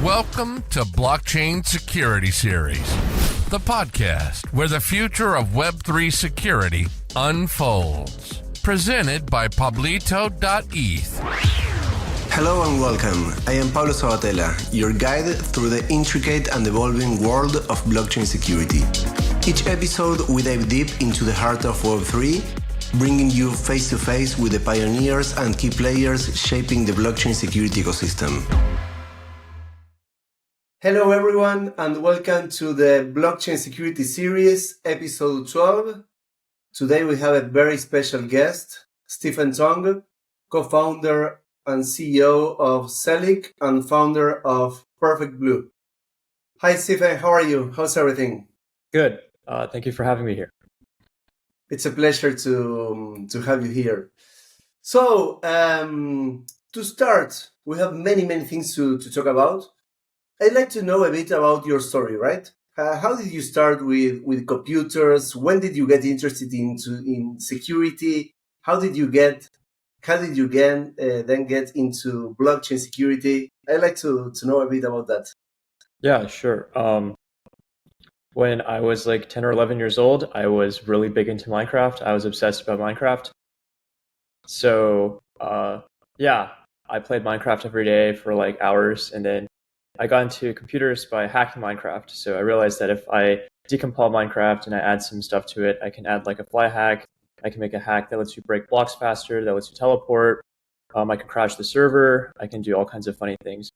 Welcome to Blockchain Security Series, the podcast where the future of Web3 security unfolds. Presented by pablito.eth. Hello and welcome. I am Pablo Sabbatella, your guide through the intricate and evolving world of blockchain security. Each episode we dive deep into the heart of Web3, bringing you face-to-face with the pioneers and key players shaping the blockchain security ecosystem. Hello everyone and welcome to the Blockchain Security Series, episode 12. Today we have a very special guest, Stephen Tong, co-founder and CEO of Zellic and founder of Perfect Blue. Hi Stephen, how are you? How's everything? Good. Thank you for having me here. It's a pleasure to have you here. So, to start, we have many things to talk about. I'd like to know a bit about your story, right? How did you start with computers? When did you get interested in security? How did you then get into blockchain security? I'd like to know a bit about that. Yeah, sure. When I was like 10 or 11 years old, I was really big into Minecraft. I was obsessed about Minecraft. So, yeah, I played Minecraft every day for like hours, and then I got into computers by hacking Minecraft. So I realized that if I decompile Minecraft and I add some stuff to it, I can add like a fly hack. I can make a hack that lets you break blocks faster, that lets you teleport. I can crash the server. I can do all kinds of funny things.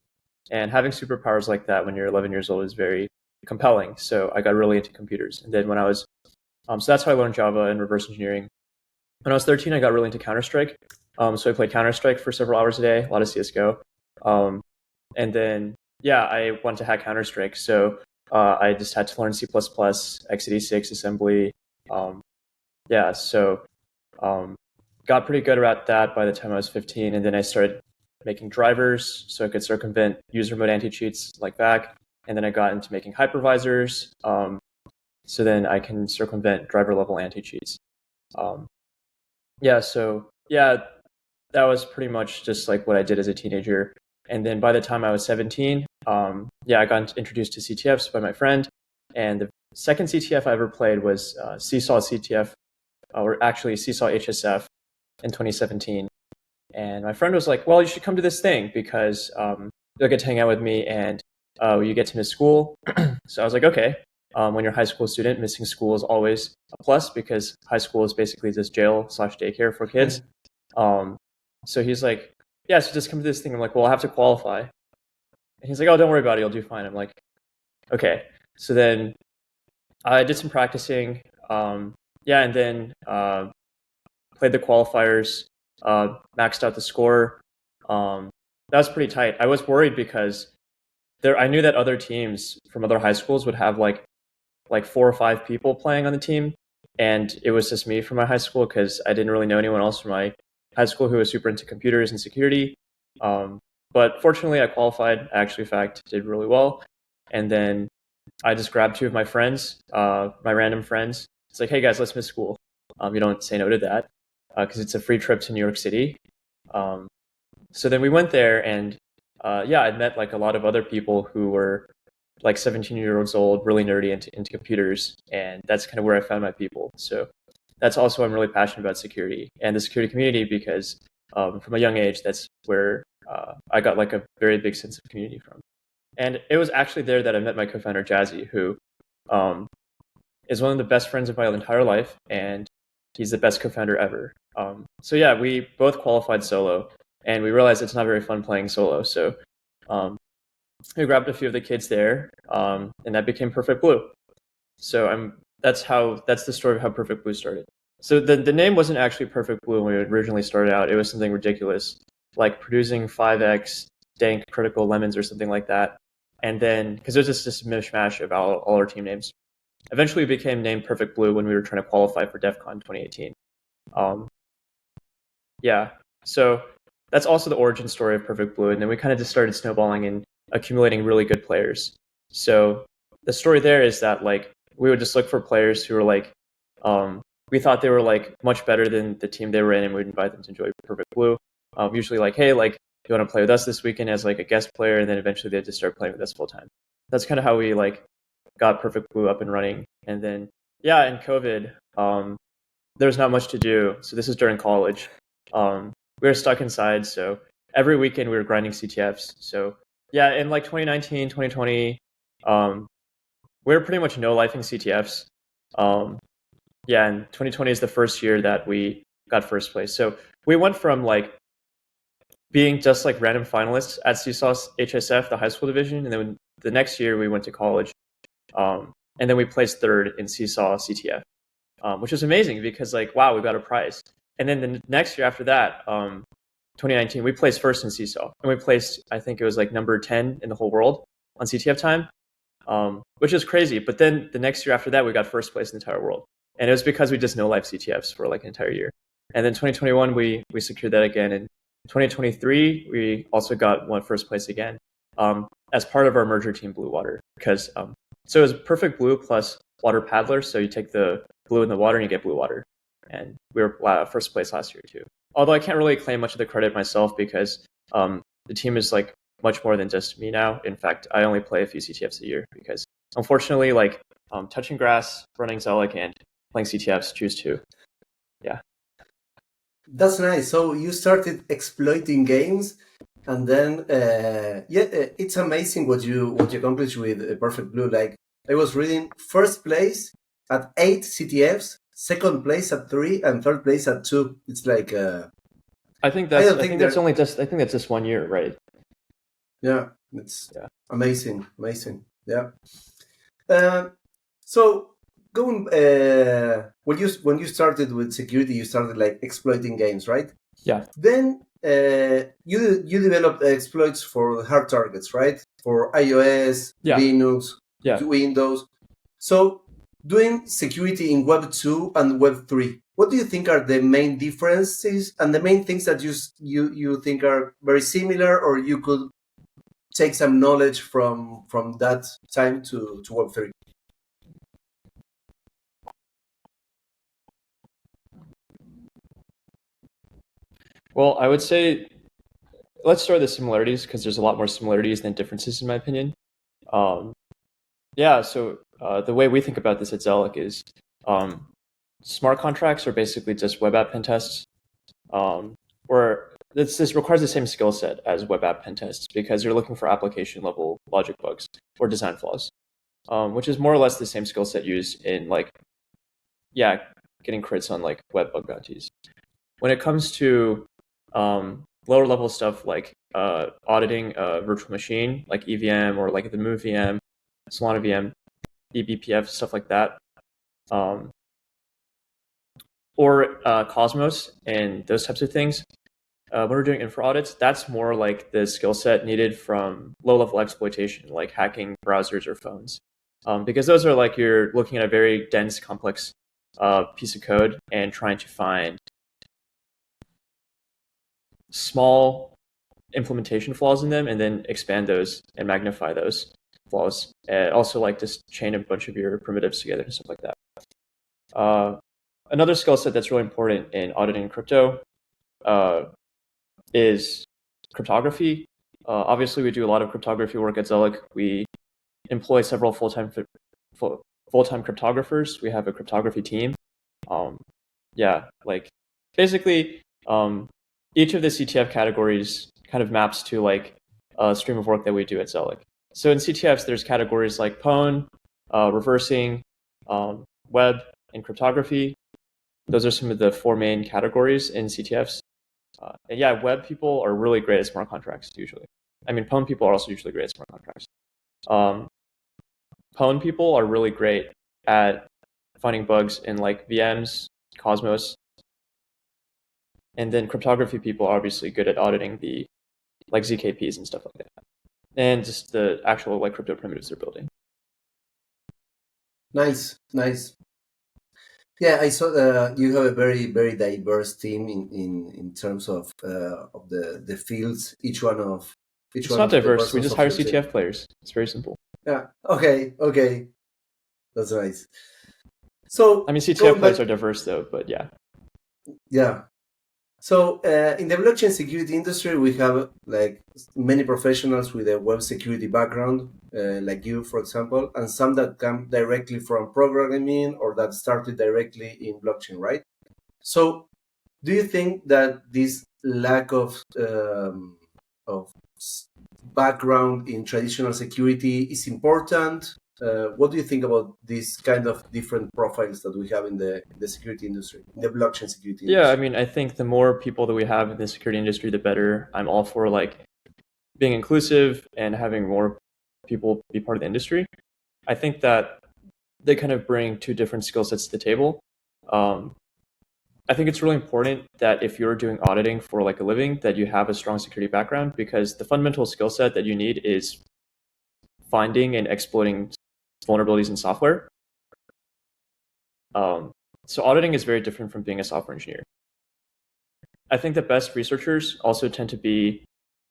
And having superpowers like that when you're 11 years old is very compelling. So I got really into computers. And then when I was, so that's how I learned Java and reverse engineering. When I was 13, I got really into Counter-Strike. So I played Counter-Strike for several hours a day, a lot of CSGO. And then, yeah, I wanted to hack Counter-Strike. So I just had to learn C++, x86, assembly. Got pretty good at that by the time I was 15. And then I started making drivers so I could circumvent user mode anti-cheats like that. And then I got into making hypervisors. So then I can circumvent driver level anti-cheats. That was pretty much just like what I did as a teenager. And then by the time I was 17, I got introduced to CTFs by my friend. And the second CTF I ever played was Seesaw CTF, or actually Seesaw HSF in 2017. And my friend was like, well, you should come to this thing because you'll get to hang out with me and you get to miss school. So I was like, okay. When you're a high school student, missing school is always a plus because high school is basically just jail/daycare for kids. So he's like, yeah, so just come to this thing. I'm like, well, I'll have to qualify. And he's like, oh, don't worry about it. You'll do fine. I'm like, okay. So then I did some practicing. And then played the qualifiers, maxed out the score. That was pretty tight. I was worried because I knew that other teams from other high schools would have like 4 or 5 people playing on the team. And it was just me from my high school because I didn't really know anyone else from my high school who was super into computers and security. But fortunately, I qualified. I actually, in fact, did really well. And then I just grabbed 2 of my friends, my random friends. It's like, hey, guys, let's miss school. You don't say no to that because it's a free trip to New York City. So then we went there and I met like a lot of other people who were like 17-year-olds old, really nerdy into computers. And that's kind of where I found my people. So that's also why I'm really passionate about security and the security community because from a young age, that's where I got like a very big sense of community from. And it was actually there that I met my co-founder, Jazzy, who is one of the best friends of my entire life. And he's the best co-founder ever. We both qualified solo. And we realized it's not very fun playing solo. So we grabbed a few of the kids there, and that became Perfect Blue. So that's the story of how Perfect Blue started. So the name wasn't actually Perfect Blue when we originally started out. It was something ridiculous, like producing 5x dank critical lemons or something like that. And then, because it was just this mishmash of all our team names. Eventually we became named Perfect Blue when we were trying to qualify for DEF CON 2018. So that's also the origin story of Perfect Blue. And then we kind of just started snowballing and accumulating really good players. So the story there is that like we would just look for players who were like, we thought they were like much better than the team they were in, and we'd invite them to join Perfect Blue. Usually like, hey, like you want to play with us this weekend as like a guest player, and then eventually they just start playing with us full time. That's kind of how we like got Perfect Blue up and running. And then in COVID, there's not much to do. So this is during college. We were stuck inside, so every weekend we were grinding CTFs. So in like 2019, 2020, we were pretty much no-lifing CTFs. And 2020 is the first year that we got first place. So we went from like being just like random finalists at CSAW HSF, the high school division, and then the next year we went to college, and then we placed third in CSAW CTF, which was amazing because like, wow, we got a prize. And then the next year after that, 2019, we placed first in CSAW, and we placed, I think it was like number 10 in the whole world on CTF time, which is crazy. But then the next year after that, we got first place in the entire world. And it was because we just no-life CTFs for like an entire year. And then 2021, we secured that again. And 2023, we also got first place again, as part of our merger team Blue Water. Because so it was Perfect Blue plus Water Paddler. So you take the blue in the water and you get blue water. And we were first place last year too. Although I can't really claim much of the credit myself because the team is like much more than just me now. In fact, I only play a few CTFs a year because unfortunately, like touching grass, running Zellic, and playing CTFs choose to. Yeah. That's nice. So you started exploiting games, and then it's amazing what you accomplished with Perfect Blue. Like I was reading, first place at 8 CTFs, second place at 3, and third place at 2. It's like I think that's just 1 year, right? Yeah, it's amazing. Yeah. So going when you started with security, you started like exploiting games, right? Yeah. Then you developed exploits for hard targets, right? For iOS, Linux, Windows. So doing security in Web 2 and Web 3, what do you think are the main differences and the main things that you think are very similar, or you could take some knowledge from that time to Web 3? Well, I would say let's start with the similarities because there's a lot more similarities than differences in my opinion. So the way we think about this at Zellic is smart contracts are basically just web app pen tests, or this requires the same skill set as web app pen tests because you're looking for application level logic bugs or design flaws, which is more or less the same skill set used in like, getting crits on like web bug bounties. When it comes to lower level stuff like auditing a virtual machine like EVM or like the Move VM, Solana VM, eBPF, stuff like that, or Cosmos and those types of things. When we're doing infra audits, that's more like the skill set needed from low-level exploitation, like hacking browsers or phones, because those are like you're looking at a very dense, complex piece of code and trying to find small implementation flaws in them and then expand those and magnify those flaws. And also like just chain a bunch of your primitives together and stuff like that. Another skill set that's really important in auditing crypto is cryptography. Obviously, we do a lot of cryptography work at Zellic. We employ several full-time cryptographers. We have a cryptography team. Basically, each of the CTF categories kind of maps to like a stream of work that we do at Zellic. So in CTFs, there's categories like pwn, reversing, web, and cryptography. Those are some of the 4 main categories in CTFs. Web people are really great at smart contracts usually. I mean, pwn people are also usually great at smart contracts. Pwn people are really great at finding bugs in like VMs, Cosmos, and then cryptography people are obviously good at auditing the like ZKPs and stuff like that, and just the actual like crypto primitives they're building. Nice. Yeah, I saw you have a very, very diverse team in terms of the fields. It's not diverse. We just hire CTF players. It's very simple. Yeah. Okay. That's nice. So I mean, CTF players are diverse though, but yeah. Yeah. So in the blockchain security industry, we have like many professionals with a web security background, like you, for example, and some that come directly from programming or that started directly in blockchain, right? So do you think that this lack of background in traditional security is important? What do you think about these kind of different profiles that we have in the security industry, in the blockchain security industry? Yeah, I mean, I think the more people that we have in the security industry, the better. I'm all for like being inclusive and having more people be part of the industry. I think that they kind of bring two different skill sets to the table. I think it's really important that if you're doing auditing for like a living, that you have a strong security background, because the fundamental skill set that you need is finding and exploiting vulnerabilities in software. So auditing is very different from being a software engineer. I think the best researchers also tend to be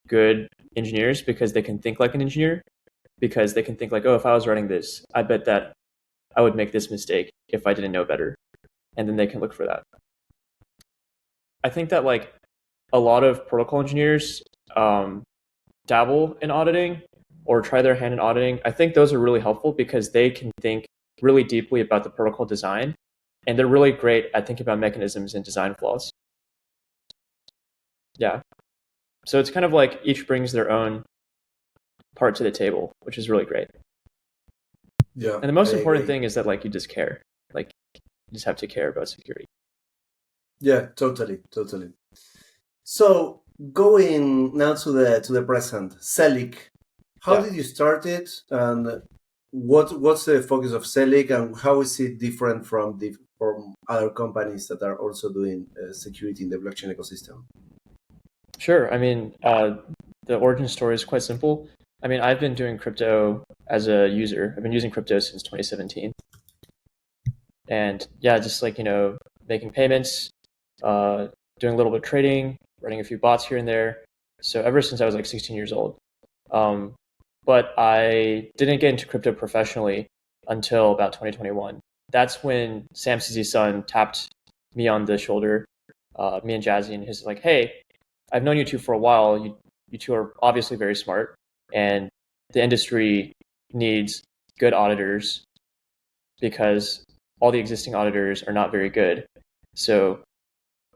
good engineers because they can think like an engineer, because they can think like, oh, if I was writing this, I bet that I would make this mistake if I didn't know better. And then they can look for that. I think that like a lot of protocol engineers dabble in auditing or try their hand in auditing. I think those are really helpful because they can think really deeply about the protocol design, and they're really great at thinking about mechanisms and design flaws. Yeah. So it's kind of like each brings their own part to the table, which is really great. Yeah. And the most important thing is that like you just care. Like you just have to care about security. Yeah, totally. So going now to the present, Zellic. How did you start it, and what's the focus of Zellic, and how is it different from other companies that are also doing security in the blockchain ecosystem? Sure. I mean, the origin story is quite simple. I mean, I've been doing crypto as a user. I've been using crypto since 2017. And yeah, just like, making payments, doing a little bit of trading, running a few bots here and there. So ever since I was like 16 years old. But I didn't get into crypto professionally until about 2021. That's when Sam Cici's son tapped me on the shoulder, me and Jazzy, and he's like, hey, I've known you two for a while. You two are obviously very smart, and the industry needs good auditors because all the existing auditors are not very good. So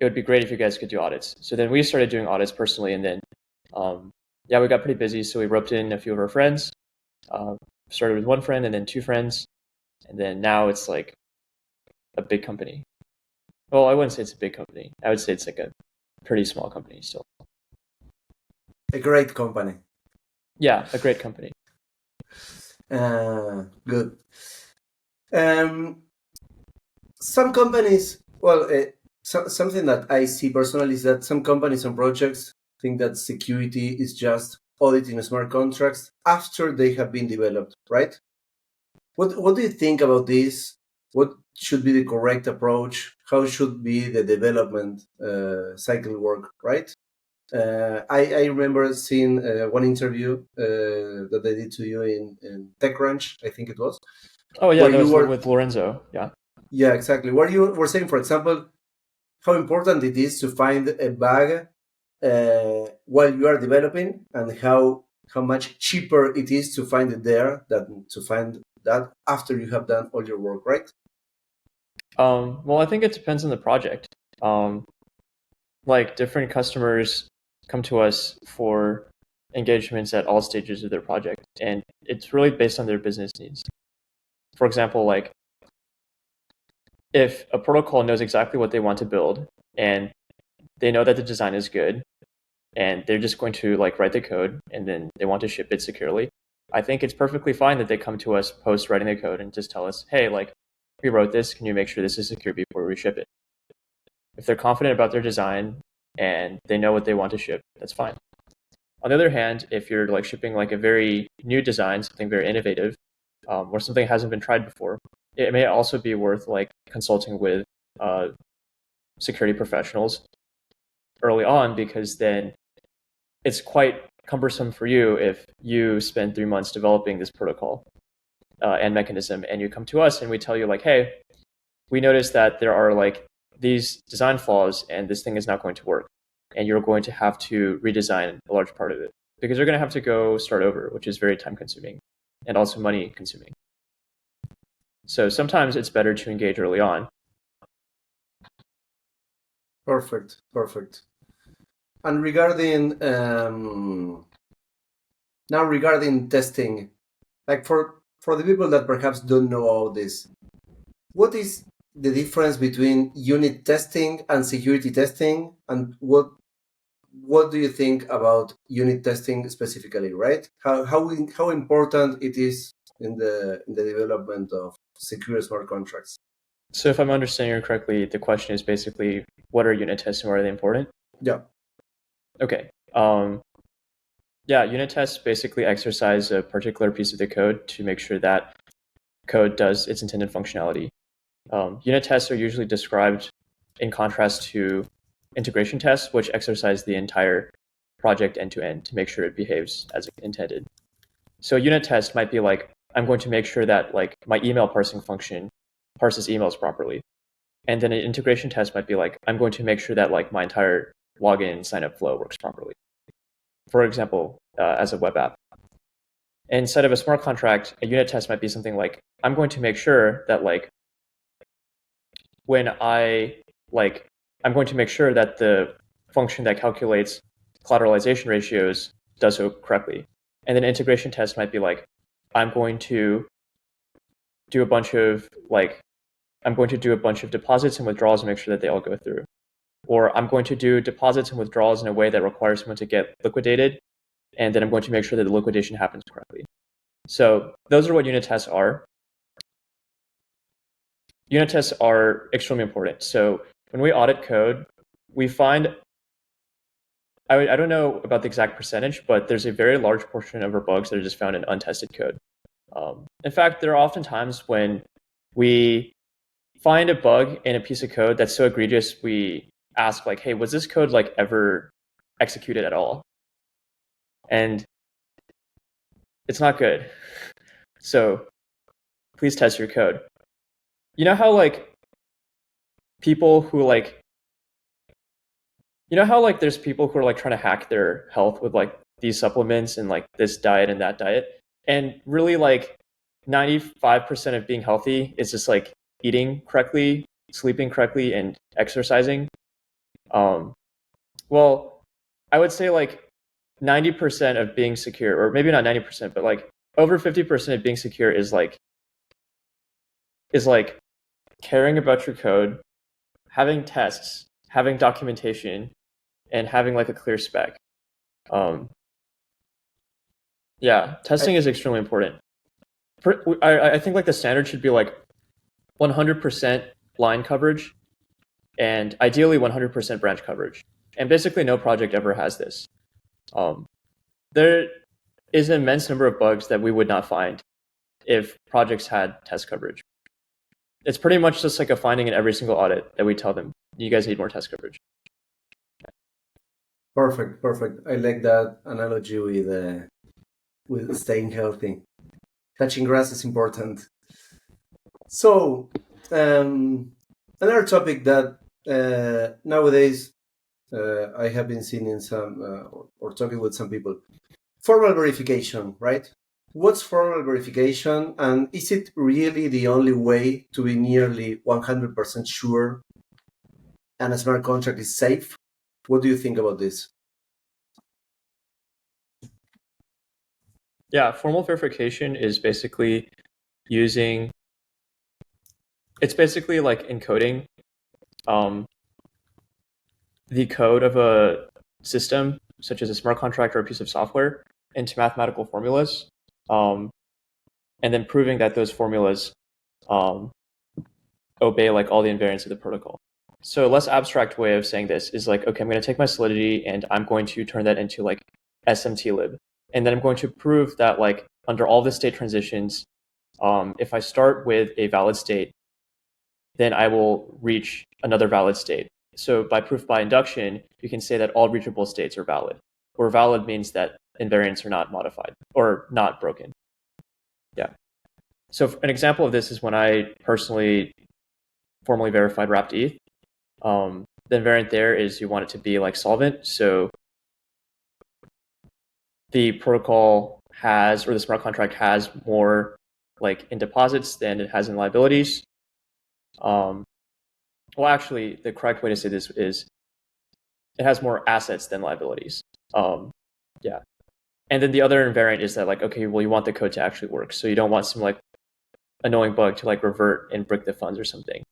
it would be great if you guys could do audits. So then we started doing audits personally, and then we got pretty busy. So we roped in a few of our friends, started with one friend and then two friends. And then now it's like a big company. Well, I wouldn't say it's a big company. I would say it's like a pretty small company still. A great company. Yeah, a great company. Good. Some companies, something that I see personally is that some companies and projects think that security is just auditing smart contracts after they have been developed, right? What do you think about this? What should be the correct approach? How should be the development cycle work, right? I remember seeing one interview that they did to you in TechCrunch, I think it was. Oh yeah, that was with Lorenzo. Yeah. Yeah, exactly. Where you were saying, for example, how important it is to find a bug while you are developing, and how much cheaper it is to find it there than to find that after you have done all your work, right? Well, I think it depends on the project. Like different customers come to us for engagements at all stages of their project, and it's really based on their business needs. For example, like if a protocol knows exactly what they want to build and they know that the design is good and they're just going to like write the code and then they want to ship it securely, I think it's perfectly fine that they come to us post writing the code and just tell us, hey, like we wrote this, can you make sure this is secure before we ship it? If they're confident about their design and they know what they want to ship, that's fine. On the other hand, if you're like shipping like a very new design, something very innovative, or something hasn't been tried before, it may also be worth like consulting with security professionals early on, because then it's quite cumbersome for you if you spend 3 months developing this protocol and mechanism, and you come to us and we tell you like, hey, we noticed that there are like these design flaws and this thing is not going to work. And you're going to have to redesign a large part of it because you're going to have to go start over, which is very time consuming and also money consuming. So sometimes it's better to engage early on. Perfect. And regarding testing, like for the people that perhaps don't know all this, what is the difference between unit testing and security testing, and what do you think about unit testing specifically, right? How important it is in the development of secure smart contracts? So if I'm understanding you correctly, the question is basically, what are unit tests and why are they important? Yeah. Okay. Unit tests basically exercise a particular piece of the code to make sure that code does its intended functionality. Unit tests are usually described in contrast to integration tests, which exercise the entire project end to end to make sure it behaves as intended. So a unit test might be like, I'm going to make sure that like my email parsing function parses emails properly. And then an integration test might be like, I'm going to make sure that like my entire login and sign up flow works properly. For example, as a web app. Instead of a smart contract, a unit test might be something like, I'm going to make sure that like I'm going to make sure that the function that calculates collateralization ratios does so correctly. And then integration test might be like, I'm going to do a bunch of deposits and withdrawals and make sure that they all go through. Or I'm going to do deposits and withdrawals in a way that requires someone to get liquidated, and then I'm going to make sure that the liquidation happens correctly. So those are what unit tests are. Unit tests are extremely important. So when we audit code, we find, I don't know about the exact percentage, but there's a very large portion of our bugs that are just found in untested code. In fact, there are often times when we find a bug in a piece of code that's so egregious, we ask like, hey, was this code like ever executed at all? And it's not good. So please test your code. You know how like people who like, there's people who are like trying to hack their health with like these supplements and like this diet and that diet. And really like 95% of being healthy is just like eating correctly, sleeping correctly, and exercising. Well, I would say like 90% of being secure, or maybe not 90%, but like over 50% of being secure is like caring about your code, having tests, having documentation, and having like a clear spec. Testing is extremely important. I think like the standard should be like 100% line coverage and ideally 100% branch coverage. And basically no project ever has this. There is an immense number of bugs that we would not find if projects had test coverage. It's pretty much just like a finding in every single audit that we tell them, you guys need more test coverage. Perfect. I like that analogy with staying healthy. Touching grass is important. So, another topic that nowadays I have been seeing in some or talking with some people, formal verification, right? What's formal verification, and is it really the only way to be nearly 100% sure and a smart contract is safe? What do you think about this? Yeah, formal verification is basically it's basically like encoding the code of a system, such as a smart contract or a piece of software, into mathematical formulas, and then proving that those formulas obey like all the invariants of the protocol. So a less abstract way of saying this is like, okay, I'm going to take my Solidity and I'm going to turn that into like SMTlib. And then I'm going to prove that like under all the state transitions, if I start with a valid state, then I will reach another valid state. So by proof by induction, you can say that all reachable states are valid, where valid means that invariants are not modified or not broken. Yeah. So an example of this is when I personally formally verified wrapped ETH. The invariant there is you want it to be like solvent. So the protocol has, or the smart contract has more like in deposits than it has in liabilities. Well, actually, the correct way to say this is it has more assets than liabilities. Yeah. And then the other invariant is that like, okay, well, you want the code to actually work. So you don't want some like annoying bug to like revert and break the funds or something.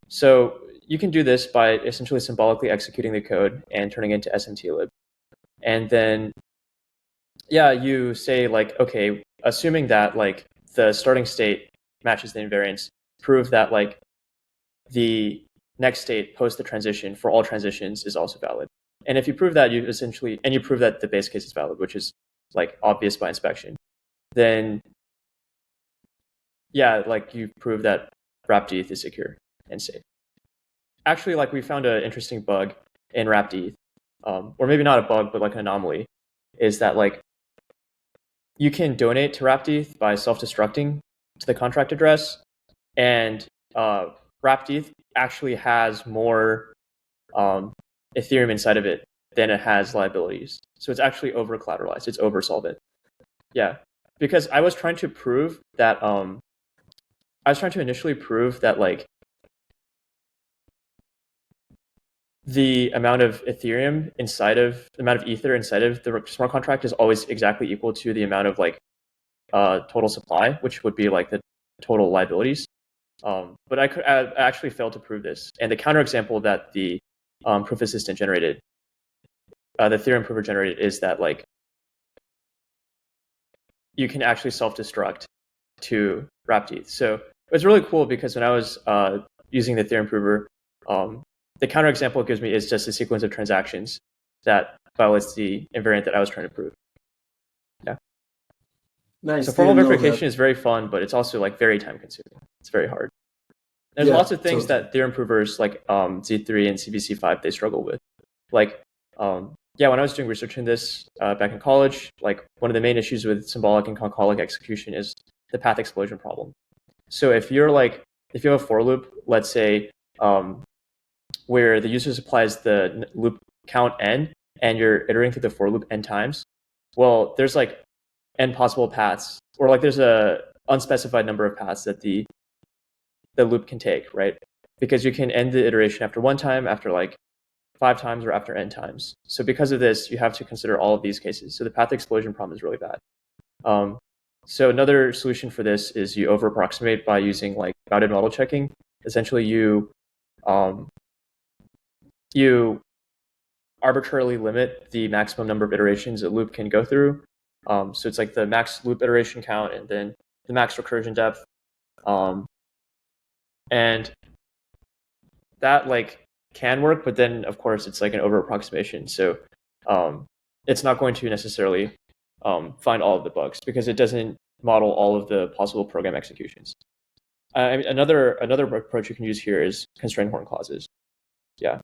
So you can do this by essentially symbolically executing the code and turning it into SMTlib. And then, yeah, you say like, okay, assuming that like the starting state matches the invariance, prove that like the next state post the transition for all transitions is also valid. And if you prove that, you prove that the base case is valid, which is like obvious by inspection, then yeah, like you prove that wrapped.eth is secure and safe. Actually, like we found an interesting bug in wrapped.eth, or maybe not a bug, but like an anomaly, is that like you can donate to wrapped.eth by self-destructing to the contract address, and wrapped.eth actually has more Ethereum inside of it than it has liabilities. So it's actually over collateralized. It's over solvent. Yeah, because I was trying to prove that initially prove that like the amount of Ethereum inside of the amount of Ether inside of the smart contract is always exactly equal to the amount of like total supply, which would be like the total liabilities. But I actually failed to prove this. And the counterexample that the proof assistant generated, the Ethereum prover generated, is that like you can actually self-destruct to wrapped.eth. So it's really cool because when I was using the Ethereum prover, the counterexample it gives me is just a sequence of transactions that violates the invariant that I was trying to prove. Yeah. Nice. So formal verification is very fun, but it's also like very time consuming. It's very hard. There's lots of things that Ethereum provers like Z3 and CBC5 they struggle with. Like yeah, when I was doing research in this back in college, like one of the main issues with symbolic and concolic execution is the path explosion problem. So if you have a for loop, let's say where the user supplies the loop count n and you're iterating through the for loop n times, well, there's like n possible paths, or like there's a unspecified number of paths that the loop can take, right? Because you can end the iteration after one time, after like 5 times, or after n times. So because of this, you have to consider all of these cases. So the path explosion problem is really bad. So another solution for this is you over approximate by using like bounded model checking. Essentially, you arbitrarily limit the maximum number of iterations a loop can go through. So it's like the max loop iteration count and then the max recursion depth. And that like can work, but then of course it's like an over approximation. So it's not going to necessarily find all of the bugs because it doesn't model all of the possible program executions. Another approach you can use here is constraint horn clauses. Yeah.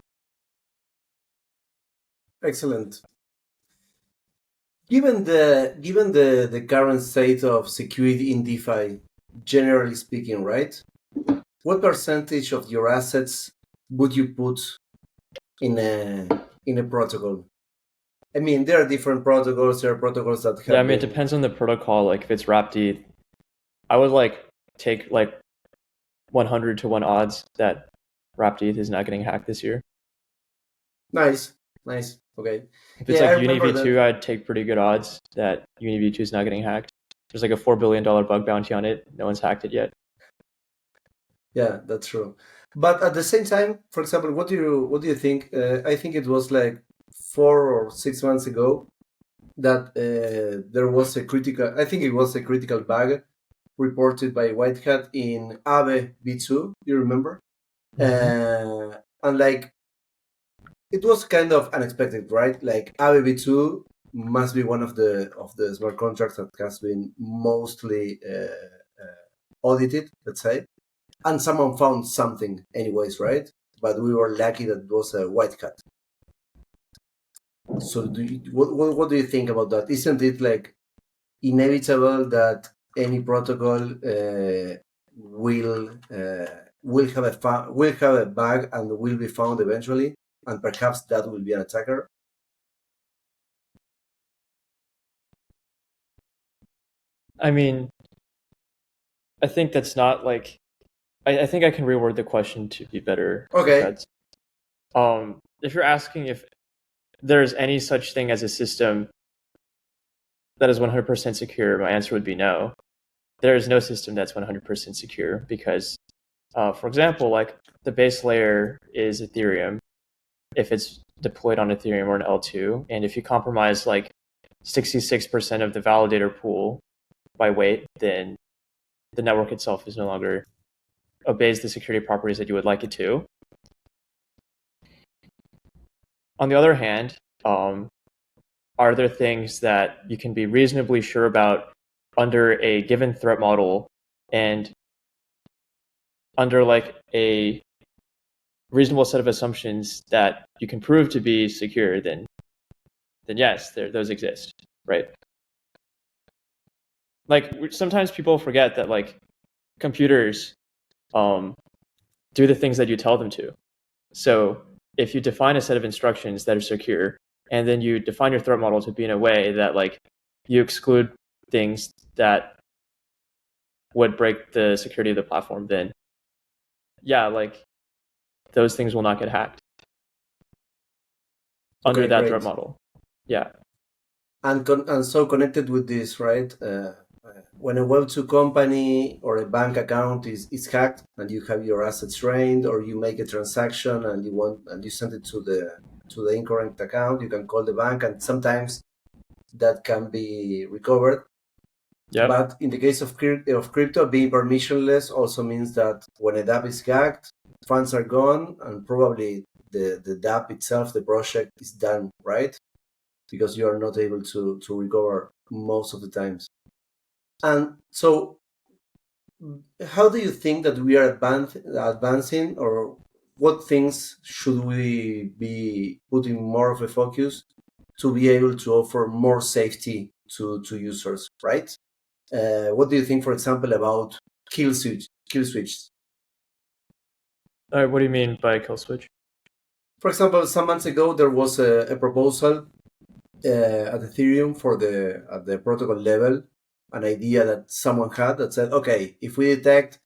Excellent. Given the current state of security in DeFi, generally speaking, right? What percentage of your assets would you put in a protocol? I mean, there are different protocols. There are protocols that have. Yeah, I mean, it depends on the protocol. Like if it's wrapped.eth, I would like take like 100 to 1 odds that wrapped.eth is not getting hacked this year. Nice. Okay. If it's like UniV2, I'd take pretty good odds that UniV2 is not getting hacked. There's like a $4 billion bug bounty on it. No one's hacked it yet. Yeah, that's true. But at the same time, for example, what do you think? I think it was like 4 or 6 months ago that there was a critical bug reported by Whitehat in Aave v2. You remember? Mm-hmm. And like it was kind of unexpected, right? Like Aave v2 must be one of the smart contracts that has been mostly audited, let's say. And someone found something anyways, right? But we were lucky that it was a Whitehat. So what do you think about that? Isn't it like inevitable that any protocol will will have a bug and will be found eventually, and perhaps that will be an attacker? I mean, I think that's not like. I think I can reword the question to be better. Okay. If you're asking if there's any such thing as a system that is 100% secure, my answer would be no. There is no system that's 100% secure because, for example, like the base layer is Ethereum. If it's deployed on Ethereum or an L2, and if you compromise like 66% of the validator pool by weight, then the network itself is no longer obeys the security properties that you would like it to. On the other hand, are there things that you can be reasonably sure about under a given threat model and under like a reasonable set of assumptions that you can prove to be secure, then yes, those exist, right? Like sometimes people forget that like computers do the things that you tell them to. So if you define a set of instructions that are secure, and then you define your threat model to be in a way that like you exclude things that would break the security of the platform, then yeah, like those things will not get hacked under that threat model. Yeah. And so connected with this, right? When a Web2 company or a bank account is hacked and you have your assets drained, or you make a transaction and you send it to the incorrect account, you can call the bank, and sometimes that can be recovered. Yep. But in the case of crypto, being permissionless also means that when a dApp is hacked, funds are gone, and probably the dApp itself, the project, is done, right? Because you are not able to recover most of the times. And so how do you think that we are advancing, or what things should we be putting more of a focus to be able to offer more safety to users, right? What do you think, for example, about kill switches? What do you mean by kill switch? For example, some months ago, there was a proposal at Ethereum at the protocol level, an idea that someone had that said, okay, if we detect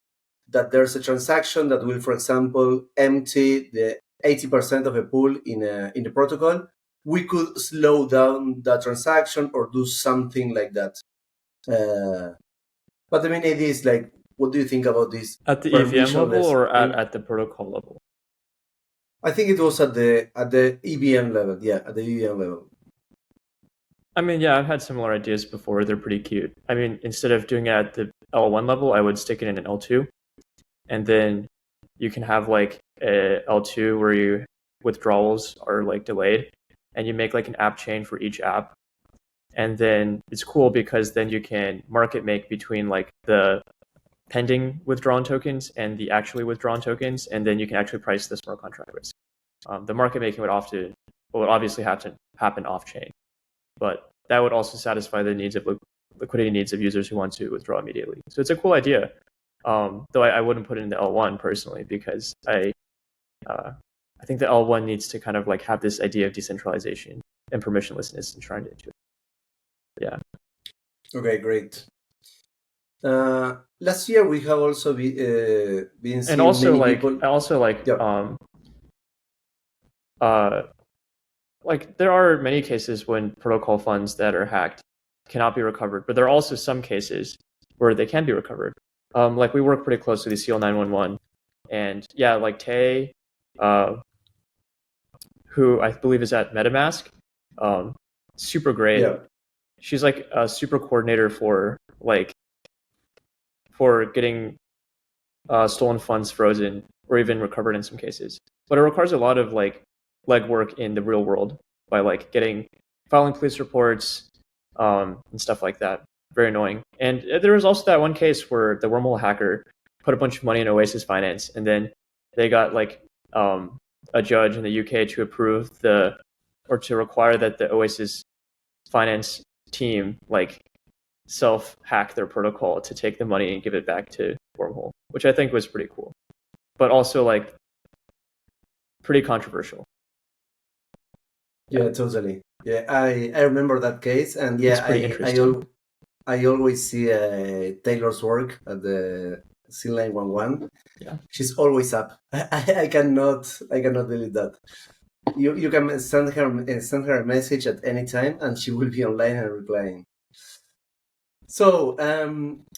that there's a transaction that will, for example, empty the 80% of a pool in the protocol, we could slow down that transaction or do something like that. But the main idea is like, what do you think about this? At the EVM level or at the protocol level? I think it was at the EVM level. Yeah, at the EVM level. I mean, yeah, I've had similar ideas before. They're pretty cute. I mean, instead of doing it at the L1 level, I would stick it in an L2. And then you can have like a L2 where your withdrawals are like delayed, and you make like an app chain for each app. And then it's cool because then you can market make between like the pending withdrawn tokens and the actually withdrawn tokens, and then you can actually price the smart contract risk. The market making would obviously have to happen off chain, but that would also satisfy the needs of liquidity needs of users who want to withdraw immediately. So it's a cool idea. Though I wouldn't put it in the L1 personally, because I think the L1 needs to kind of like have this idea of decentralization and permissionlessness enshrined into it. Yeah. Okay, great. Last year we have also been seeing and also many like people. I also like yeah. Like there are many cases when protocol funds that are hacked cannot be recovered, but there are also some cases where they can be recovered. Like we work pretty closely with CL911, and yeah, like Tay, who I believe is at MetaMask, super great. Yeah. She's like a super coordinator for getting stolen funds frozen or even recovered in some cases. But it requires a lot of like legwork in the real world by like filing police reports and stuff like that. Very annoying. And there was also that one case where the wormhole hacker put a bunch of money in Oasis Finance, and then they got like a judge in the UK to approve or to require that the Oasis Finance team like self-hack their protocol to take the money and give it back to Wormhole, which I think was pretty cool. but also like pretty controversial. Yeah, totally. Yeah, I remember that case, and It's yeah, pretty interesting. I always see Taylor's work at the SEAL 911. Yeah. She's always up. I cannot delete that. You can send her a message at any time, and she will be online and replying. So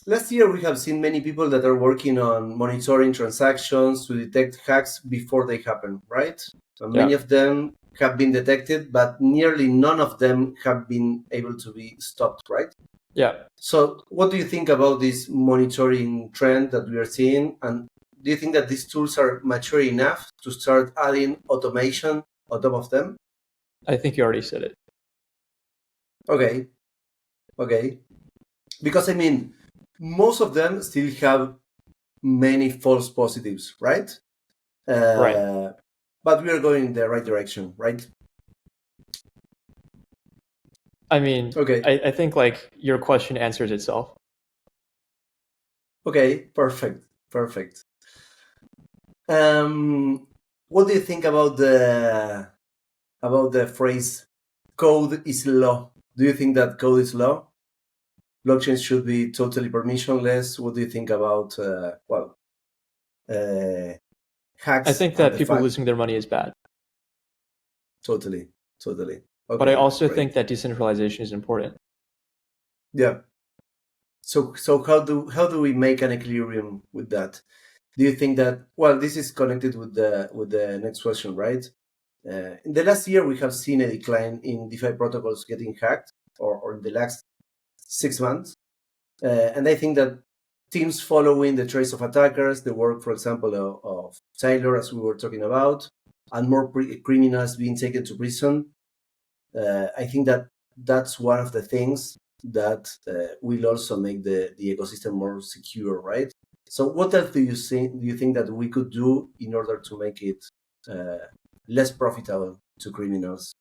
last year we have seen many people that are working on monitoring transactions to detect hacks before they happen, right? And many of them have been detected, but nearly none of them have been able to be stopped, right? Yeah. So what do you think about this monitoring trend that we are seeing? And do you think that these tools are mature enough to start adding automation on top of them? I think you already said it. Okay. Because I mean, most of them still have many false positives, right? Right. But we are going in the right direction, right? I mean, Okay. I think like your question answers itself. Okay, perfect. What do you think about the phrase "code is law"? Do you think that code is law? Blockchains should be totally permissionless. What do you think about hacks? I think and that the people fact losing their money is bad. Totally. Okay, But I also great. think that decentralization is important. Yeah. So how do we make an equilibrium with that? Do you think that this is connected with the next question, right? In the last year, we have seen a decline in DeFi protocols getting hacked, or in the last 6 months, and I think that teams following the trace of attackers, the work, for example, of Taylor, as we were talking about, and more criminals being taken to prison. I think that that's one of the things that will also make the ecosystem more secure, right? So what else do you think that we could do in order to make it less profitable to criminals?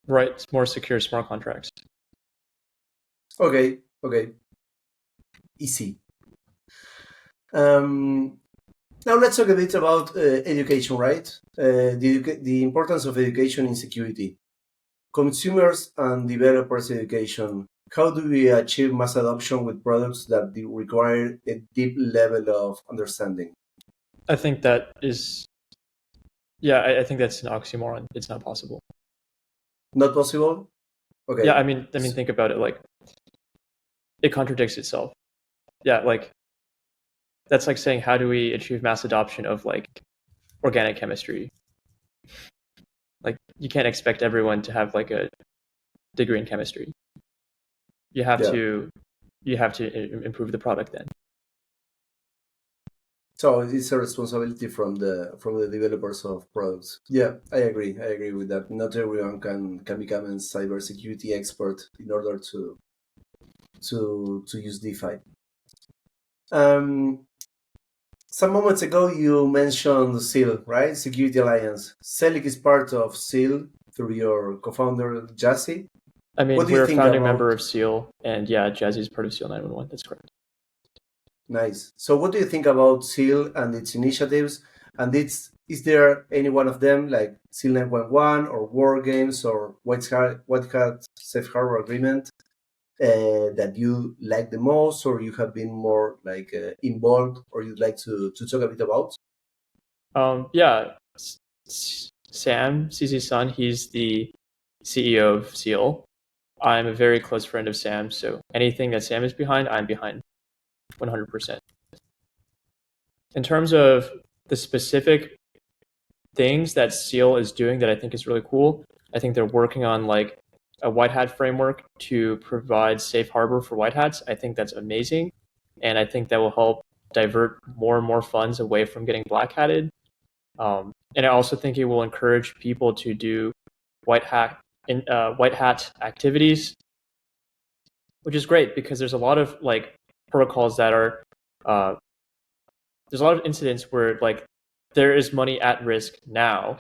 Right. It's more secure smart contracts. Okay. Easy. Now let's talk a bit about education, right? The importance of education in security. Consumers and developers education. How do we achieve mass adoption with products that require a deep level of understanding? I think that is, yeah, I think that's an oxymoron. It's not possible. Not possible? Okay. Yeah, I mean, think about it. Like, it contradicts itself. Yeah, like that's like saying, how do we achieve mass adoption of like organic chemistry? Like, you can't expect everyone to have like a degree in chemistry. You have to improve the product then. So it's a responsibility from the developers of products. Yeah, I agree with that. Not everyone can become a cybersecurity expert in order to use DeFi. Some moments ago you mentioned SEAL, right? Security Alliance. Zellic is part of SEAL through your co-founder Jassy. I mean, we're a founding member of SEAL, and yeah, Jazzy is part of SEAL 911. That's correct. Nice. So what do you think about SEAL and its initiatives? And is there any one of them, like SEAL 911 or War Games or Whitehat Safe Harbor Agreement, that you like the most, or you have been more like involved, or you'd like to talk a bit about? Yeah, Sam, CC's son, he's the CEO of SEAL. I'm a very close friend of Sam, so anything that Sam is behind, I'm behind 100%. In terms of the specific things that SEAL is doing that I think is really cool, I think they're working on like a Whitehat framework to provide safe harbor for white hats. I think that's amazing, and I think that will help divert more and more funds away from getting black hatted. And I also think it will encourage people to do white hat activities, which is great because there's a lot of like protocols that are there's a lot of incidents where like there is money at risk now,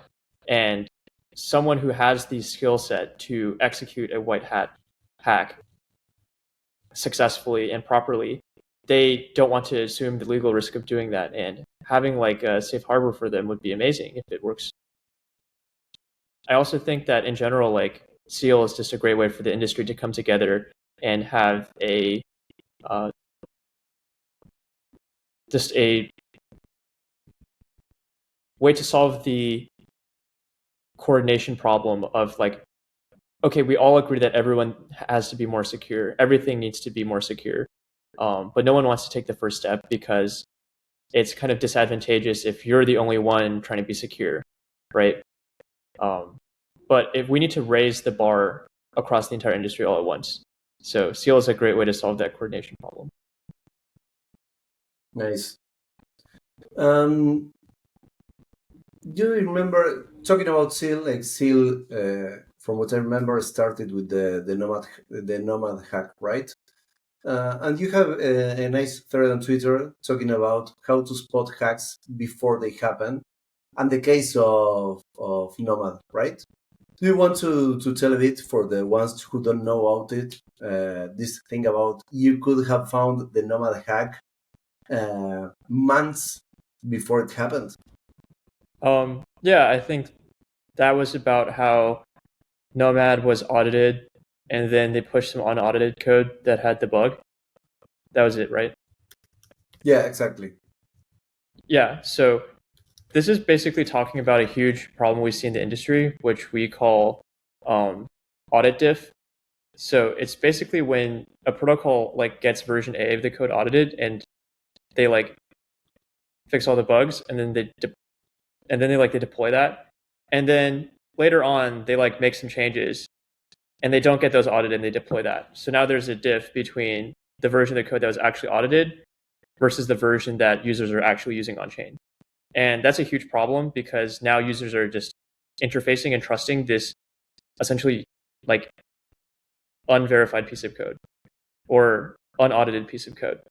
and someone who has the skill set to execute a white hat hack successfully and properly, they don't want to assume the legal risk of doing that, and having like a safe harbor for them would be amazing if it works. I also think that in general, like Seal is just a great way for the industry to come together and have just a way to solve the coordination problem of like, okay, we all agree that everyone has to be more secure. Everything needs to be more secure. But no one wants to take the first step because it's kind of disadvantageous if you're the only one trying to be secure, right? But if we need to raise the bar across the entire industry all at once. So Seal is a great way to solve that coordination problem. Nice. Do you remember talking about Seal? Like Seal, from what I remember, started with the Nomad hack, right? And you have a nice thread on Twitter talking about how to spot hacks before they happen, and the case of Nomad, right? Do you want to tell a bit for the ones who don't know about it, this thing about you could have found the Nomad hack months before it happened? Yeah, I think that was about how Nomad was audited and then they pushed some unaudited code that had the bug. That was it, right? Yeah, exactly. Yeah, so this is basically talking about a huge problem we see in the industry, which we call audit diff. So it's basically when a protocol like gets version A of the code audited and they like fix all the bugs and then they deploy that, and then later on they like make some changes and they don't get those audited and they deploy that. So now there's a diff between the version of the code that was actually audited versus the version that users are actually using on chain. And that's a huge problem because now users are just interfacing and trusting this essentially like unverified piece of code or unaudited piece of code.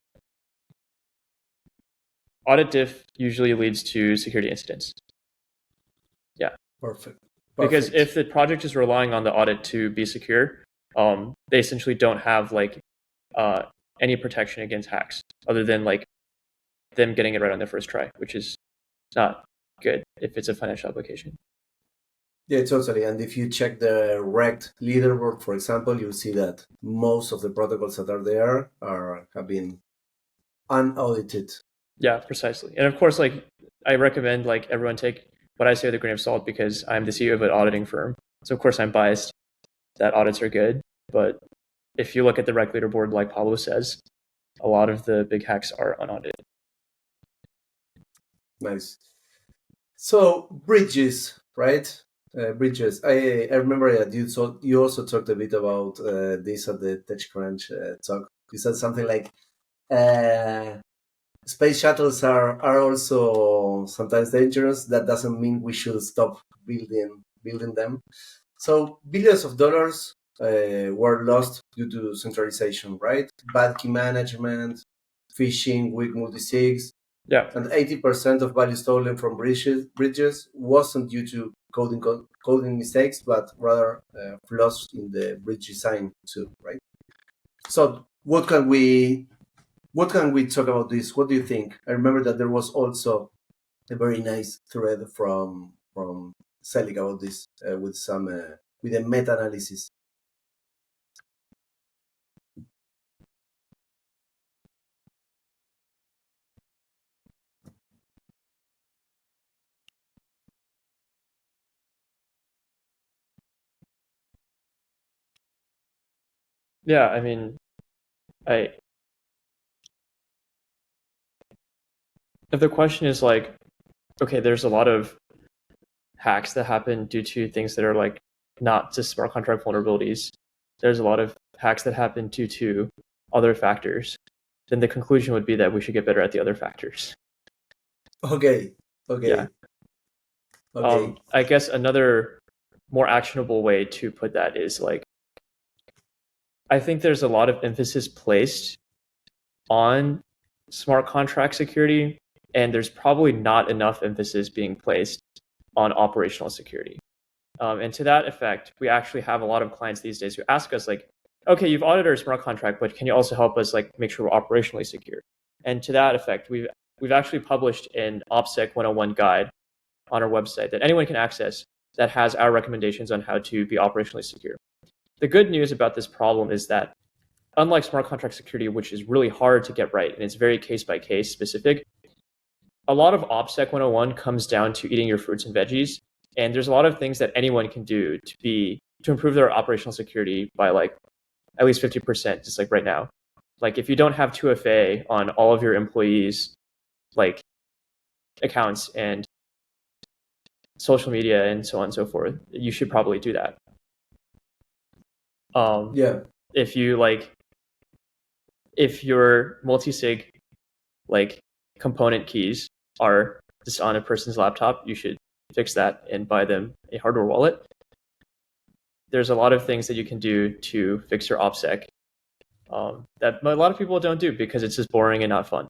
Audit diff usually leads to security incidents. Yeah. Perfect. Because if the project is relying on the audit to be secure, they essentially don't have like any protection against hacks other than like them getting it right on their first try, which is not good if it's a financial application. Yeah, totally. And if you check the rect leaderboard, for example, you'll see that most of the protocols that are there have been unaudited. Yeah, precisely. And of course, like I recommend like everyone take what I say with a grain of salt because I'm the CEO of an auditing firm. So of course I'm biased that audits are good. But if you look at the rect leaderboard, like Pablo says, a lot of the big hacks are unaudited. Nice. So bridges, right? Bridges. I remember that you also talked a bit about this at the TechCrunch talk. You said something like space shuttles are also sometimes dangerous. That doesn't mean we should stop building them. So billions of dollars were lost due to centralization, right? Bad key management, phishing, weak multi-sigs. Yeah. And 80% of value stolen from bridges wasn't due to coding mistakes, but rather flaws in the bridge design too, right? So what can we talk about this? What do you think? I remember that there was also a very nice thread from Zellic about this with a meta-analysis. Yeah, I mean, if the question is like, okay, there's a lot of hacks that happen due to things that are like not just smart contract vulnerabilities. There's a lot of hacks that happen due to other factors. Then the conclusion would be that we should get better at the other factors. Okay. Yeah. Okay. I guess another more actionable way to put that is like, I think there's a lot of emphasis placed on smart contract security, and there's probably not enough emphasis being placed on operational security. And to that effect, we actually have a lot of clients these days who ask us like, okay, you've audited our smart contract, but can you also help us like make sure we're operationally secure? And to that effect, we've we've actually published an OpSec 101 guide on our website that anyone can access that has our recommendations on how to be operationally secure. The good news about this problem is that unlike smart contract security, which is really hard to get right, and it's very case-by-case specific, a lot of OpSec 101 comes down to eating your fruits and veggies. And there's a lot of things that anyone can do to improve their operational security by like at least 50%, just like right now. Like if you don't have 2FA on all of your employees' like accounts and social media and so on and so forth, you should probably do that. If your multi-sig like component keys are just on a person's laptop, you should fix that and buy them a hardware wallet. There's a lot of things that you can do to fix your OpSec that a lot of people don't do because it's just boring and not fun.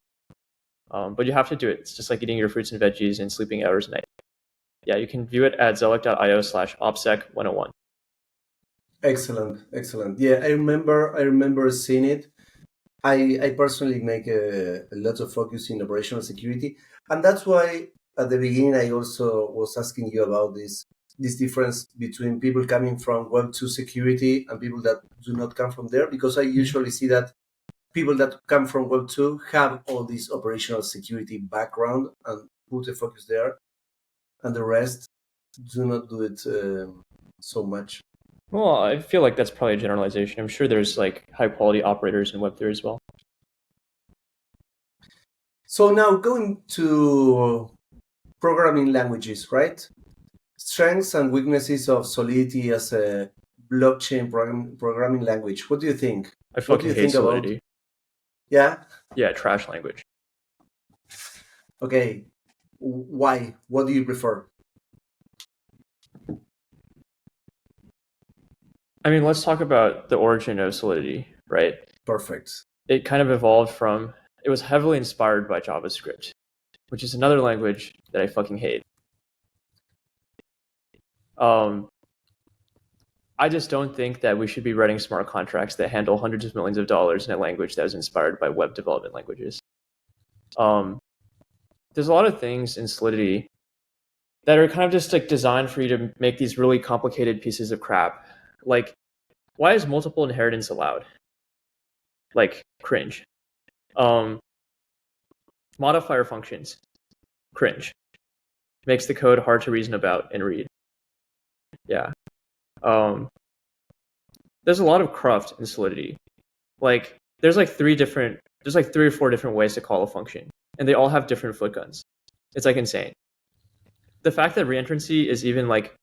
But you have to do it. It's just like eating your fruits and veggies and sleeping hours a night. Yeah, you can view it at zellic.io/OpSec101. Excellent. Yeah, I remember seeing it. I personally make a lot of focus in operational security, and that's why at the beginning I also was asking you about this difference between people coming from Web 2 security and people that do not come from there, because I usually see that people that come from Web 2 have all this operational security background and put the focus there, and the rest do not do it so much. Well, I feel like that's probably a generalization. I'm sure there's like high quality operators in Web3 as well. So now going to programming languages, right? Strengths and weaknesses of Solidity as a blockchain programming language. What do you think? I fucking hate Solidity. Yeah? Yeah, trash language. Okay. Why? What do you prefer? I mean, let's talk about the origin of Solidity, right? Perfect. It kind of evolved from, it was heavily inspired by JavaScript, which is another language that I fucking hate. I just don't think that we should be writing smart contracts that handle hundreds of millions of dollars in a language that was inspired by web development languages. There's a lot of things in Solidity that are kind of just like designed for you to make these really complicated pieces of crap. Like, why is multiple inheritance allowed? Like, cringe. Modifier functions, cringe. Makes the code hard to reason about and read. Yeah. There's a lot of cruft in Solidity. Like, there's like 3 or 4 different ways to call a function, and they all have different footguns. It's like insane. The fact that reentrancy is even like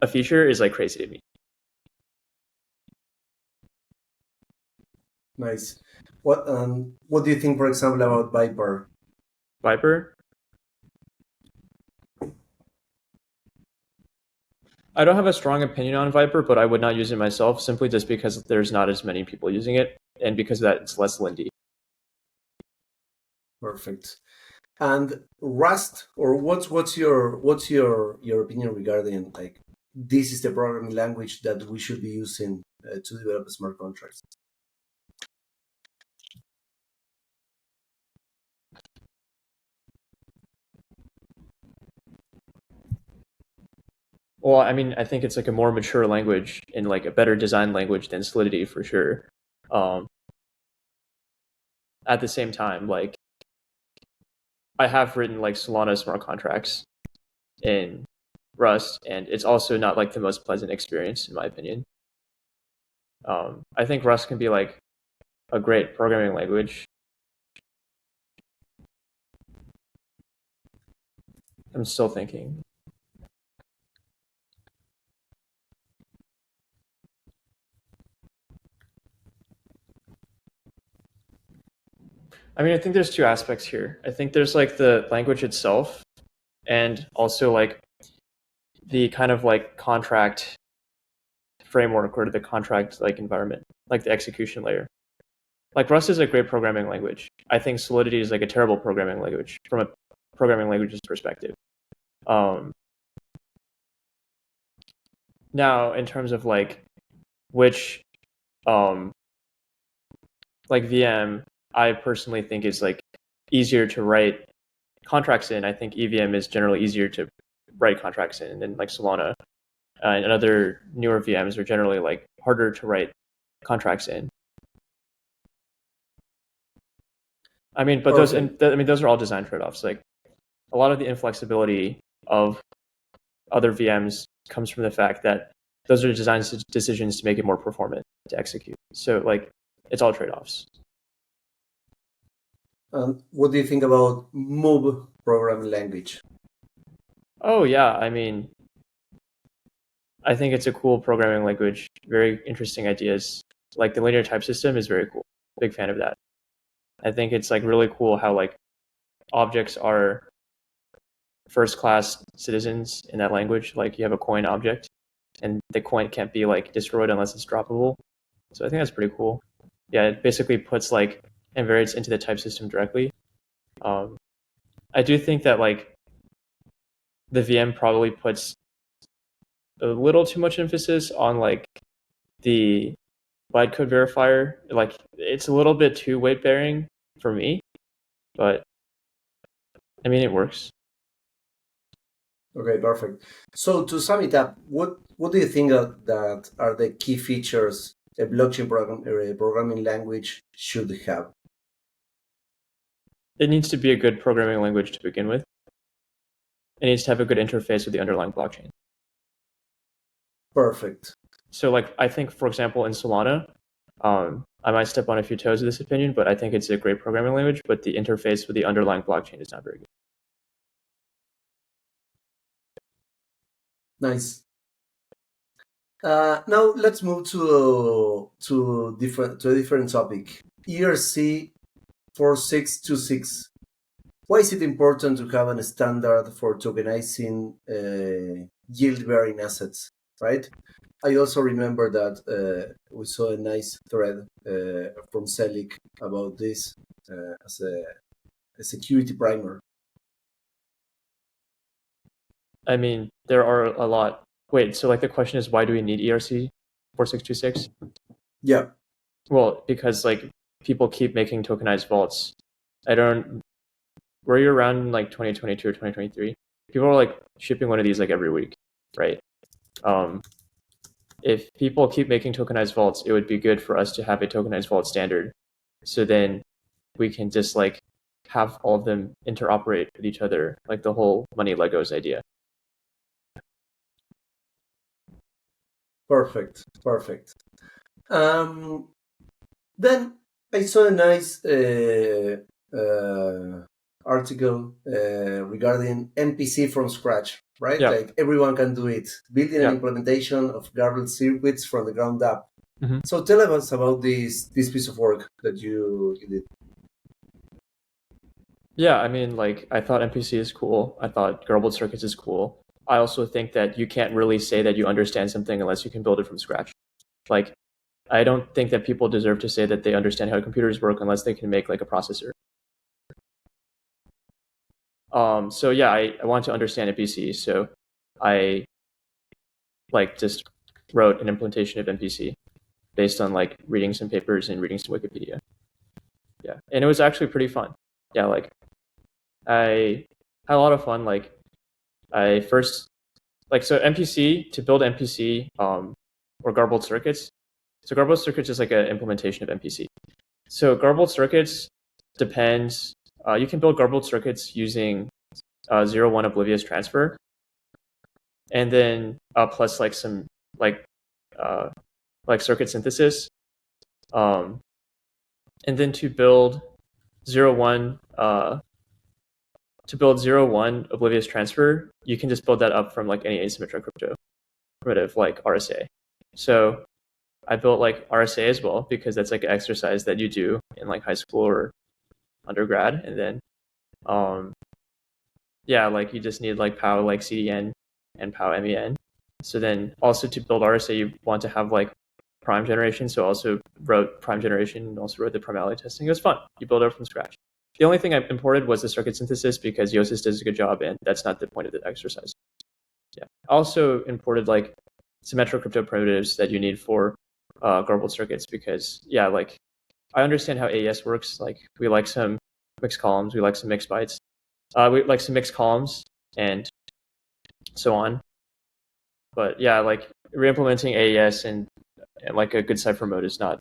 a feature is like crazy to me. Nice. What do you think, for example, about Viper? Viper? I don't have a strong opinion on Viper, but I would not use it myself simply just because there's not as many people using it, and because of that it's less lindy. Perfect. And Rust, or what's your opinion regarding like this is the programming language that we should be using to develop smart contracts? Well, I mean, I think it's like a more mature language and like a better design language than Solidity for sure. At the same time, like I have written like Solana smart contracts in Rust, and it's also not like the most pleasant experience in my opinion. I think Rust can be like a great programming language. I'm still thinking. I mean, I think there's 2 aspects here. I think there's like the language itself, and also like the kind of like contract framework or the contract like environment, like the execution layer. Like Rust is a great programming language. I think Solidity is like a terrible programming language from a programming language's perspective. Now, in terms of like which like VM I personally think is like easier to write contracts in, I think EVM is generally easier to write contracts in than like Solana. And other newer VMs are generally like harder to write contracts in. I mean, but those are all design trade-offs. Like a lot of the inflexibility of other VMs comes from the fact that those are design decisions to make it more performant to execute. So like it's all trade-offs. What do you think about MOB programming language? Oh yeah, I mean, I think it's a cool programming language. Very interesting ideas. Like the linear type system is very cool. Big fan of that. I think it's like really cool how like objects are first class citizens in that language. Like you have a coin object and the coin can't be like destroyed unless it's droppable. So I think that's pretty cool. Yeah, it basically puts like invariants into the type system directly. I do think that like the VM probably puts a little too much emphasis on like the bytecode verifier. Like it's a little bit too weight bearing for me, but I mean it works. Okay, perfect. So to sum it up, what do you think that are the key features a blockchain programming language should have? It needs to be a good programming language to begin with. It needs to have a good interface with the underlying blockchain. Perfect. So like I think, for example, in Solana, I might step on a few toes of this opinion, but I think it's a great programming language, but the interface with the underlying blockchain is not very good. Nice. Now let's move to a different topic. ERC 4626. Why is it important to have a standard for tokenizing yield-bearing assets, right? I also remember that we saw a nice thread from Zellic about this as a security primer. I mean, there are a lot. Wait, so like the question is, why do we need ERC 4626? Yeah. Well, because like people keep making tokenized vaults. Were you around in like 2022 or 2023? People are like shipping one of these like every week, right? If people keep making tokenized vaults, it would be good for us to have a tokenized vault standard. So then we can just like have all of them interoperate with each other, like the whole money Legos idea. Perfect. Then I saw a nice article regarding MPC from scratch, right? Yeah. Like everyone can do it, building an implementation of garbled circuits from the ground up. Mm-hmm. So tell us about this piece of work that you did. Yeah, I mean, like I thought MPC is cool. I thought garbled circuits is cool. I also think that you can't really say that you understand something unless you can build it from scratch. Like, I don't think that people deserve to say that they understand how computers work unless they can make like a processor. So yeah, I want to understand MPC. So I like just wrote an implementation of MPC based on like reading some papers and reading some Wikipedia. Yeah, and it was actually pretty fun. Yeah, like I had a lot of fun. Like I first, like, so MPC, to build MPC or garbled circuits. So garbled circuits is like an implementation of MPC. So garbled circuits depends, you can build garbled circuits using 0-1 oblivious transfer. And then plus like some like circuit synthesis. And then to build 0-1 oblivious transfer, you can just build that up from like any asymmetric crypto primitive like RSA. So I built like RSA as well because that's like an exercise that you do in like high school or undergrad. And then yeah, like you just need like POW like CDN and POW MEN. So then also to build RSA, you want to have like prime generation. So I also wrote prime generation and also wrote the primality testing. It was fun. You build it from scratch. The only thing I imported was the circuit synthesis because Yosis does a good job and that's not the point of the exercise. Yeah. I also imported like symmetric crypto primitives that you need for garbled circuits because yeah, like I understand how AES works. Like we like some mixed columns, we like some mixed bytes. We like some mixed columns and so on. But yeah, like re-implementing AES and like a good cipher mode is not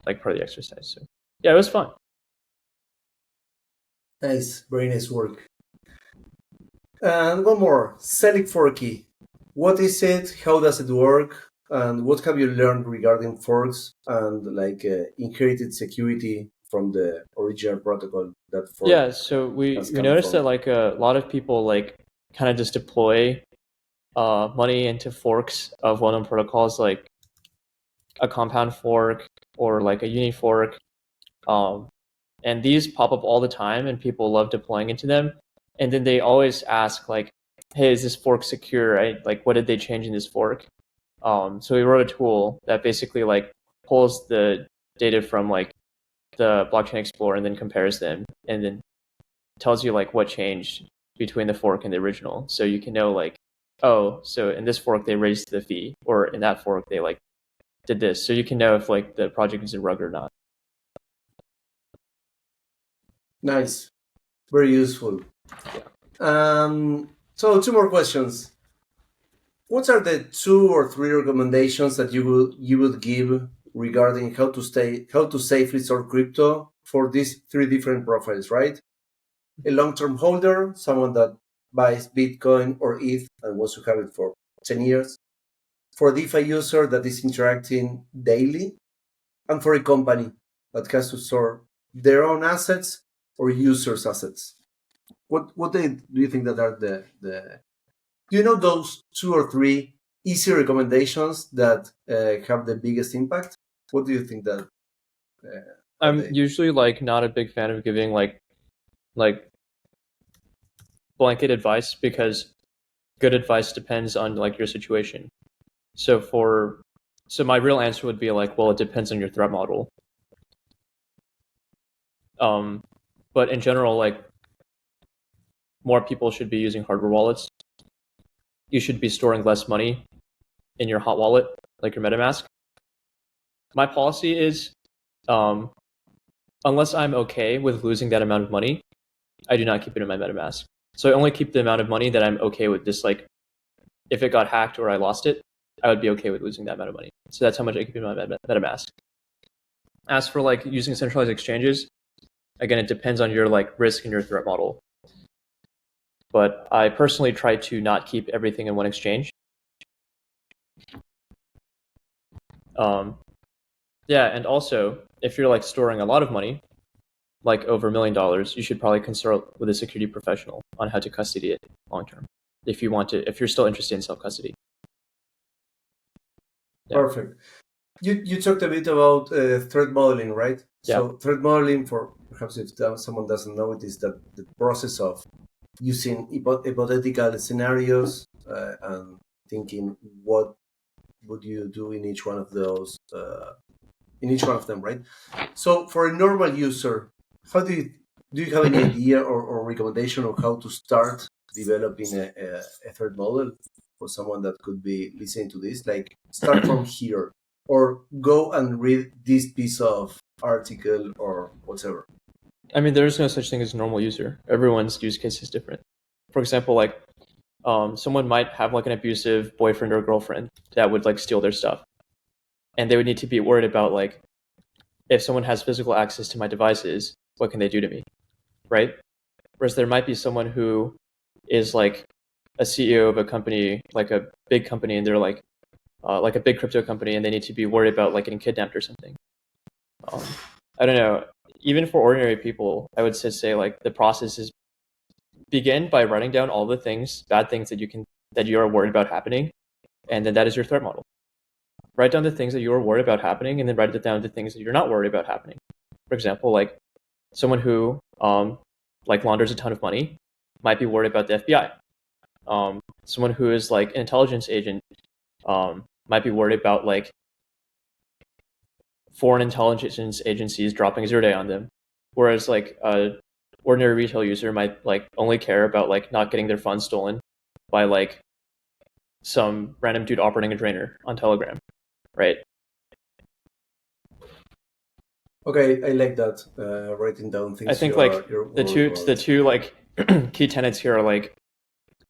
like part of the exercise. So yeah, it was fun. Nice, very nice work. And one more, Zellic Forky. What is it? How does it work? And what have you learned regarding forks and like inherited security from the original protocol that fork? Yeah, so we noticed that like a lot of people like kind of just deploy money into forks of well-known protocols like a compound fork or like a uni fork. And these pop up all the time and people love deploying into them. And then they always ask like, hey, is this fork secure, right? Like, what did they change in this fork? So we wrote a tool that basically like pulls the data from like the blockchain explorer and then compares them and then tells you like what changed between the fork and the original. So you can know like, oh, so in this fork they raised the fee, or in that fork they like did this. So you can know if like the project is a rug or not. Nice, very useful. Yeah. So 2 more questions. What are the 2 or 3 recommendations that you would give regarding how to safely store crypto for these 3 different profiles, right? A long-term holder, someone that buys Bitcoin or ETH and wants to have it for 10 years, for a DeFi user that is interacting daily, and for a company that has to store their own assets or users' assets. What do you think that are the do you know those 2 or 3 easy recommendations that have the biggest impact? What do you think that? I'm usually like not a big fan of giving like blanket advice because good advice depends on like your situation. So my real answer would be like, well, it depends on your threat model. But in general, like more people should be using hardware wallets. You should be storing less money in your hot wallet, like your MetaMask. My policy is, unless I'm okay with losing that amount of money, I do not keep it in my MetaMask. So I only keep the amount of money that I'm okay with. Just like if it got hacked or I lost it, I would be okay with losing that amount of money. So that's how much I keep in my MetaMask. As for like using centralized exchanges, again, it depends on your like risk and your threat model. But I personally try to not keep everything in one exchange. Yeah, and also if you're like storing a lot of money, like over $1 million, you should probably consult with a security professional on how to custody it long term. If you're still interested in self-custody. Yeah. Perfect. You talked a bit about threat modeling, right? Yeah. So threat modeling, for perhaps if someone doesn't know it, is that the process of using hypothetical scenarios and thinking what would you do in each one of those, in each one of them, right? So for a normal user, how do you have any idea or recommendation on how to start developing a threat model for someone that could be listening to this? Like start from here, or go and read this piece of article or whatever. I mean, there is no such thing as a normal user. Everyone's use case is different. For example, like someone might have like an abusive boyfriend or girlfriend that would like steal their stuff. And they would need to be worried about like, if someone has physical access to my devices, what can they do to me, right? Whereas there might be someone who is like a CEO of a company, like a big company, and they're like a big crypto company, and they need to be worried about like getting kidnapped or something. I don't know. Even for ordinary people, I would say like the process is begin by writing down all the bad things that you are worried about happening, and then that is your threat model. Write down the things that you are worried about happening, and then write down the things that you're not worried about happening. For example, like someone who like launders a ton of money might be worried about the FBI. Someone who is like an intelligence agent might be worried about like foreign intelligence agencies dropping 0 day on them, whereas like a ordinary retail user might like only care about like not getting their funds stolen by like some random dude operating a drainer on Telegram, right? Okay, I like that. Writing down things. I think like the two like key tenets here are like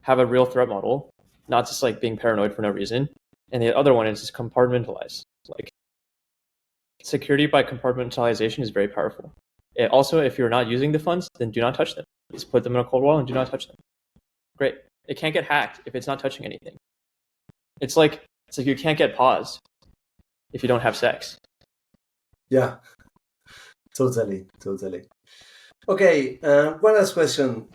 have a real threat model, not just like being paranoid for no reason. And the other one is just compartmentalize. Like security by compartmentalization is very powerful. Also, if you're not using the funds, then do not touch them. Just put them in a cold wallet and do not touch them. Great. It can't get hacked if it's not touching anything. It's like you can't get paused if you don't have sex. Yeah, totally. Okay, one last question.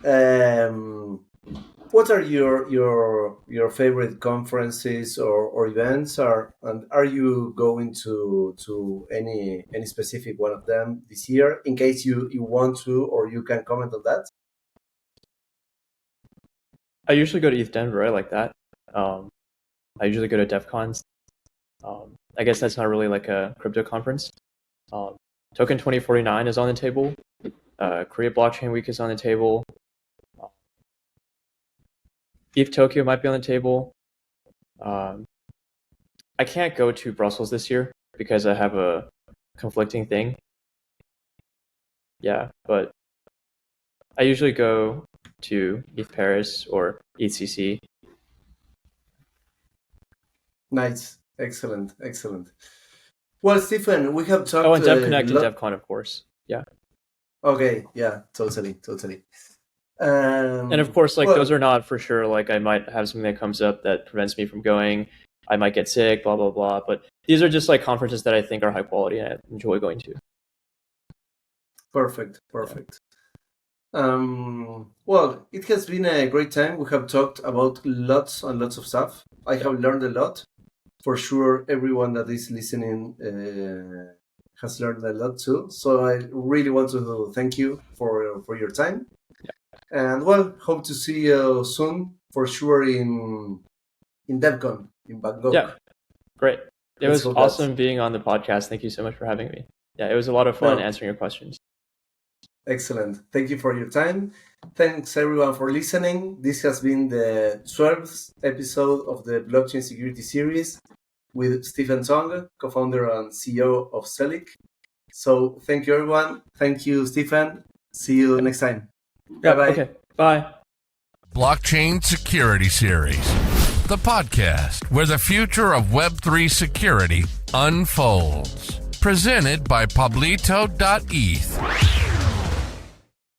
What are your favorite conferences or events? And are you going to any specific one of them this year? In case you want to, or you can comment on that. I usually go to ETH Denver. I like that. I usually go to DEF CONs. I guess that's not really like a crypto conference. Token 2049 is on the table. Korea Blockchain Week is on the table. ETH Tokyo might be on the table. I can't go to Brussels this year because I have a conflicting thing. Yeah, but I usually go to ETH Paris or ETHCC. Nice. Excellent. Well, Stephen, we have talked... Oh, and DevConnect and DevCon, of course. Yeah. Okay, yeah, totally. And of course, those are not for sure. Like I might have something that comes up that prevents me from going. I might get sick, blah, blah, blah. But these are just like conferences that I think are high quality and I enjoy going to. Perfect. Well, it has been a great time. We have talked about lots and lots of stuff. I have learned a lot. For sure, everyone that is listening has learned a lot too. So I really want to thank you for your time. And well, hope to see you soon, for sure, in DevCon in Bangkok. Yeah, great. It was awesome being on the podcast. Thank you so much for having me. Yeah, it was a lot of fun answering your questions. Excellent. Thank you for your time. Thanks everyone for listening. This has been the 12th episode of the Blockchain Security Series with Stephen Tong, co-founder and CEO of Zellic. So thank you everyone. Thank you, Stephen. See you next time. Yeah, bye. Okay, bye. Blockchain Security Series, the podcast where the future of Web3 security unfolds. Presented by pablito.eth.